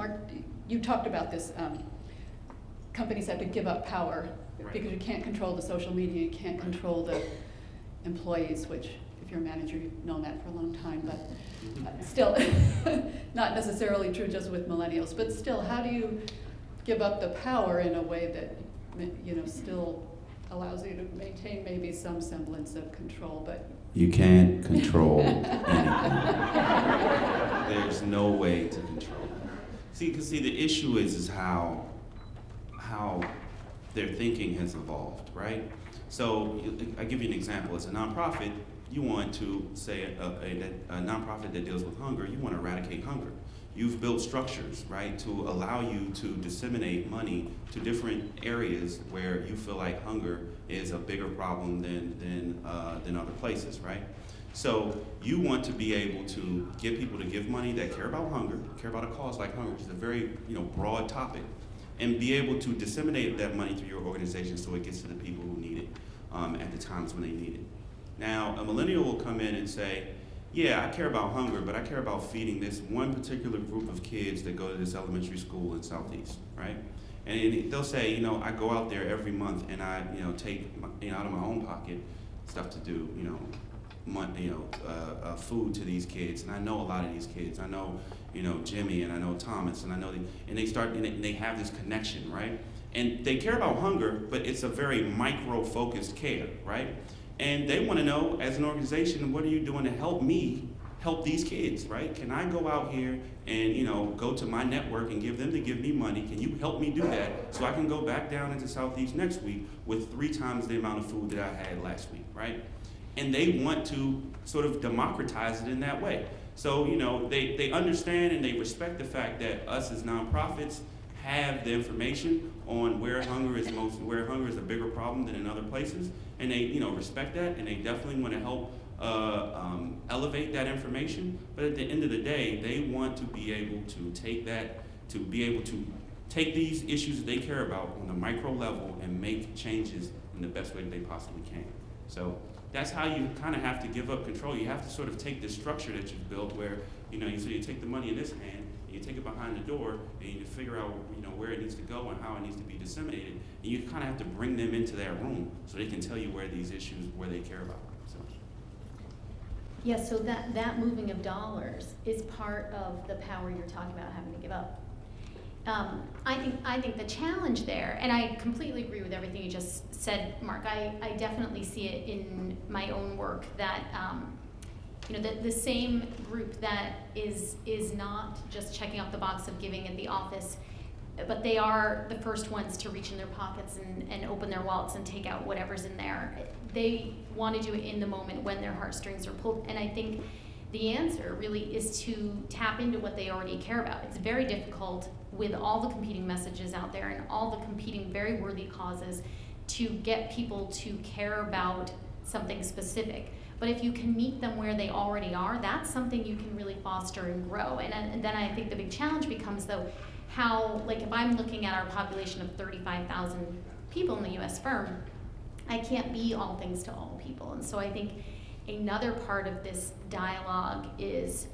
Mark, you talked about this, companies have to give up power because you can't control the social media, you can't control the employees, which if you're a manager, you've known that for a long time, but still, not necessarily true just with millennials, but still, how do you give up the power in a way that, you know, still allows you to maintain maybe some semblance of control, but you can't control anything. There's no way to control. See, the issue is how their thinking has evolved, right? So I give you an example. As a nonprofit, you want to say a nonprofit that deals with hunger, you want to eradicate hunger. You've built structures, right, to allow you to disseminate money to different areas where you feel like hunger is a bigger problem than other places, right? So you want to be able to get people to give money that care about hunger, care about a cause like hunger, which is a very broad topic, and be able to disseminate that money through your organization so it gets to the people who need it at the times when they need it. Now, a millennial will come in and say, yeah, I care about hunger, but I care about feeding this one particular group of kids that go to this elementary school in Southeast, right? And they'll say, I go out there every month and I, take out of my own pocket stuff to do, food to these kids, and I know a lot of these kids. I know, Jimmy, and I know Thomas, and I know, and they have this connection, right? And they care about hunger, but it's a very micro-focused care, right? And they want to know, as an organization, what are you doing to help me help these kids, right? Can I go out here and, go to my network and give them to give me money? Can you help me do that so I can go back down into Southeast next week with 3 times the amount of food that I had last week, right? And they want to sort of democratize it in that way. So, they understand and they respect the fact that us as nonprofits have the information on where hunger is a bigger problem than in other places, and they respect that, and they definitely want to help elevate that information. But at the end of the day, they want to be able to take these issues that they care about on a micro level and make changes in the best way that they possibly can. So that's how you kind of have to give up control. You have to sort of take this structure that you've built where, you take the money in this hand, and you take it behind the door, and you figure out, where it needs to go and how it needs to be disseminated. And you kind of have to bring them into that room so they can tell you where these issues, where they care about. So. Yeah, so that moving of dollars is part of the power you're talking about having to give up. I think the challenge there, and I completely agree with everything you just said, Mark. I definitely see it in my own work that the same group that is not just checking off the box of giving at the office, but they are the first ones to reach in their pockets and open their wallets and take out whatever's in there. They want to do it in the moment when their heartstrings are pulled, and I think the answer really is to tap into what they already care about. It's very difficult with all the competing messages out there and all the competing very worthy causes to get people to care about something specific. But if you can meet them where they already are, that's something you can really foster and grow. And then I think the big challenge becomes, though, how, like, if I'm looking at our population of 35,000 people in the US firm, I can't be all things to all people. And so I think another part of this dialogue is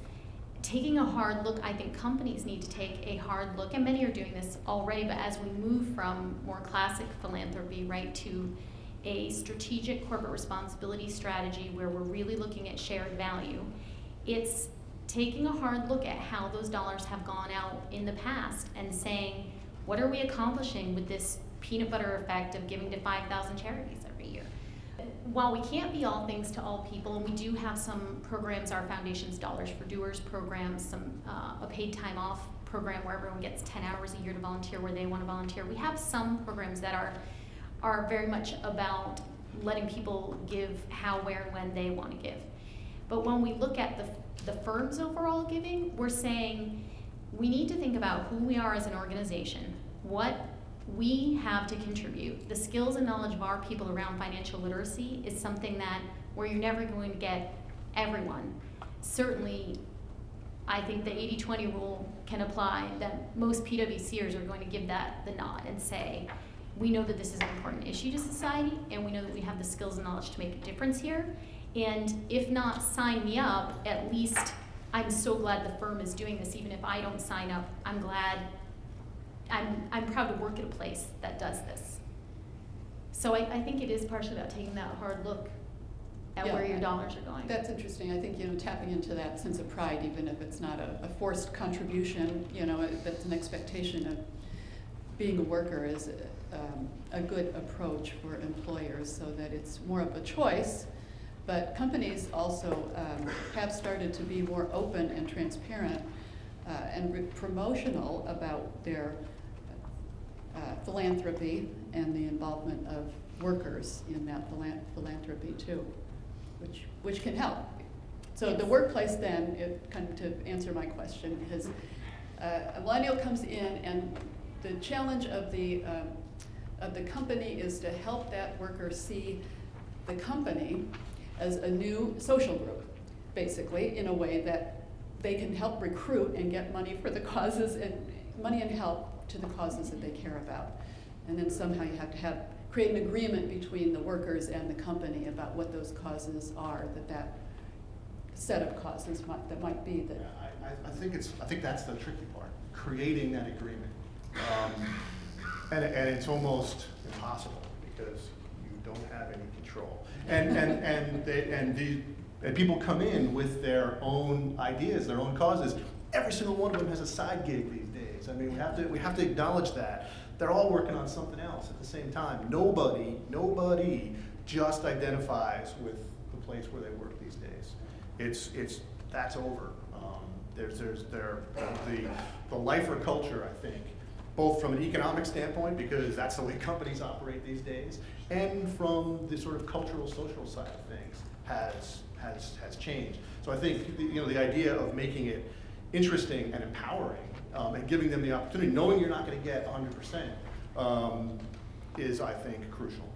taking a hard look. I think companies need to take a hard look, and many are doing this already, but as we move from more classic philanthropy, right, to a strategic corporate responsibility strategy where we're really looking at shared value, it's taking a hard look at how those dollars have gone out in the past and saying, what are we accomplishing with this peanut butter effect of giving to 5,000 charities every year? While we can't be all things to all people, and we do have some programs, our foundation's Dollars for Doers program, a paid time off program where everyone gets 10 hours a year to volunteer where they want to volunteer. We have some programs that are very much about letting people give how, where, and when they want to give. But when we look at the firm's overall giving, we're saying we need to think about who we are as an organization, what we have to contribute. The skills and knowledge of our people around financial literacy is something that where you're never going to get everyone. Certainly, I think the 80-20 rule can apply, that most PwCers are going to give that the nod and say, we know that this is an important issue to society, and we know that we have the skills and knowledge to make a difference here. And if not sign me up, at least I'm so glad the firm is doing this, even if I don't sign up, I'm glad, I'm proud to work at a place that does this. So I think it is partially about taking that hard look at Yeah, where your dollars are going. That's interesting. I think, tapping into that sense of pride, even if it's not a forced contribution, that's an expectation of being a worker, is a good approach for employers, so that it's more of a choice. But companies also have started to be more open and transparent and promotional about their philanthropy and the involvement of workers in that philanthropy too, which can help. So the workplace then, kind of to answer my question, is a millennial comes in, and the challenge of the company is to help that worker see the company as a new social group, basically, in a way that they can help recruit and get money for the causes, and money and help to the causes that they care about. And then somehow you have to create an agreement between the workers and the company about what those causes are, that set of causes that might be that. Yeah, I think that's the tricky part, creating that agreement. And it's almost impossible because you don't have any control. And people come in with their own ideas, their own causes. Every single one of them has a side gig these days. I mean, we have to acknowledge that. They're all working on something else at the same time. Nobody just identifies with the place where they work these days. That's over. The lifer culture, I think, both from an economic standpoint, because that's the way companies operate these days, and from the sort of cultural, social side of things has changed. So I think the idea of making it interesting and empowering, and giving them the opportunity, knowing you're not going to get 100%, is, I think, crucial.